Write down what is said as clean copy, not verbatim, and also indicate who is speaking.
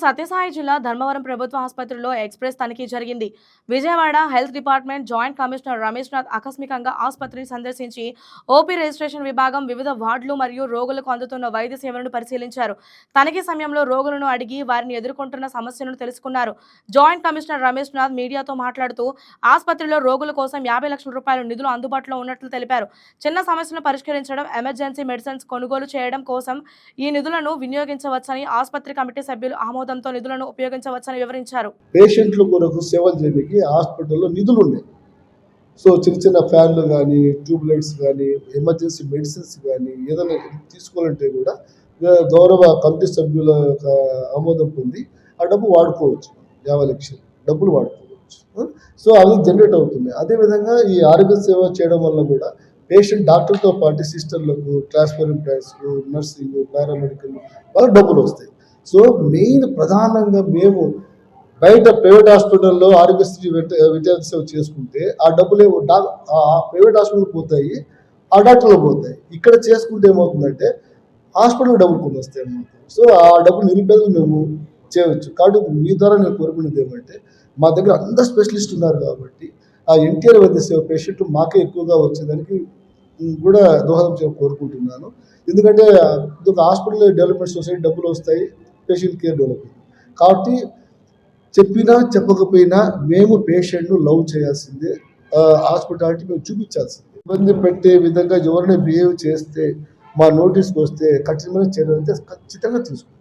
Speaker 1: సత్యసాయి జిల్లా ధర్మవరం ప్రభుత్వ ఆసుపత్రిలో ఎక్స్ప్రెస్ తనిఖీ జరిగింది. Vijayawada health department joint commissioner Ramesh Nath ఆకస్మికంగా ఆసుపత్రిని సందర్శించి ఓపీ రిజిస్ట్రేషన్ విభాగం, వివిధ వార్డులు మరియు రోగులకు అందుతున్న వైద్య సేవలను పరిశీలించారు. తనిఖీ సమయంలో రోగులను అడిగి వారిని ఎదుర్కొంటున్న సమస్యలను తెలుసుకున్నారు. జాయింట్ కమిషనర్ రమేష్ నాథ్ మీడియాతో మాట్లాడుతూ ఆసుపత్రిలో రోగుల కోసం 50 లక్షల రూపాయల నిధులు అందుబాటులో ఉన్నట్లు తెలిపారు. చిన్న సమస్యలను పరిష్కరించడం, ఎమర్జెన్సీ మెడిసిన్స్ కొనుగోలు చేయడం కోసం ఈ నిధులను వినియోగించవచ్చని, ఆసుపత్రి కమిటీ సభ్యులు ఆమోదంతో నిధులను ఉపయోగించవచ్చని వివరించారు.
Speaker 2: పేషెంట్ల కొరకు సేవలు చేయడానికి హాస్పిటల్లో నిధులు ఉన్నాయి. సో చిన్న చిన్న ఫ్యాన్లు కానీ, ట్యూబ్లైట్స్ కానీ, ఎమర్జెన్సీ మెడిసిన్స్ కానీ ఏదైనా తీసుకోవాలంటే కూడా గౌరవ కమిటీ సభ్యుల యొక్క ఆమోదం పొంది ఆ డబ్బు వాడుకోవచ్చు. 50 లక్షలు డబ్బులు వాడుకోవచ్చు. సో అది జనరేట్ అవుతుంది. అదేవిధంగా ఈ ఆరోగ్య సేవ చేయడం వల్ల కూడా పేషెంట్ డాక్టర్తో పాటు సిస్టర్లకు, ట్రాన్స్ఫర్ ఎంప్లాయీస్కు, నర్సింగ్, పారామెడికల్ వాళ్ళకి డబ్బులు వస్తాయి. సో మెయిన్ ప్రధానంగా మేము బయట ప్రైవేట్ హాస్పిటల్లో ఆరోగ్యశ్రీ విద్యార్థి సేవ చేసుకుంటే ఆ డబ్బులు ఆ ప్రైవేట్ హాస్పిటల్ పోతాయి, ఆ డాక్టర్లు పోతాయి. ఇక్కడ చేసుకుంటే ఏమవుతుందంటే హాస్పిటల్ డబ్బులు కొన్ని వస్తాయి అన్నమాట. సో ఆ డబ్బులు నిరుపేదలు మేము చేయవచ్చు. కాబట్టి మీ ద్వారా నేను కోరుకునేది ఏమంటే, మా దగ్గర అందరు స్పెషలిస్ట్ ఉన్నారు కాబట్టి ఆ ఎన్టీఆర్ వైద్య సేవ పేషెంట్ మాకే ఎక్కువగా వచ్చేదానికి కూడా దోహదం కోరుకుంటున్నాను. ఎందుకంటే ఇది హాస్పిటల్ డెవలప్మెంట్ సొసైటీ డబ్బులు వస్తాయి, పేషెంట్ కేర్ డెవలప్మెంట్. కాబట్టి చెప్పినా చెప్పకపోయినా మేము పేషెంట్ను లవ్ చేయాల్సిందే, హాస్పిటాలిటీ మేము చూపించాల్సిందే. ఇబ్బంది పెట్టే విధంగా ఎవరైనా బిహేవ్ చేస్తే మా నోటీస్కి వస్తే కఠినమైన చర్యలు అయితే ఖచ్చితంగా తీసుకుంటాం.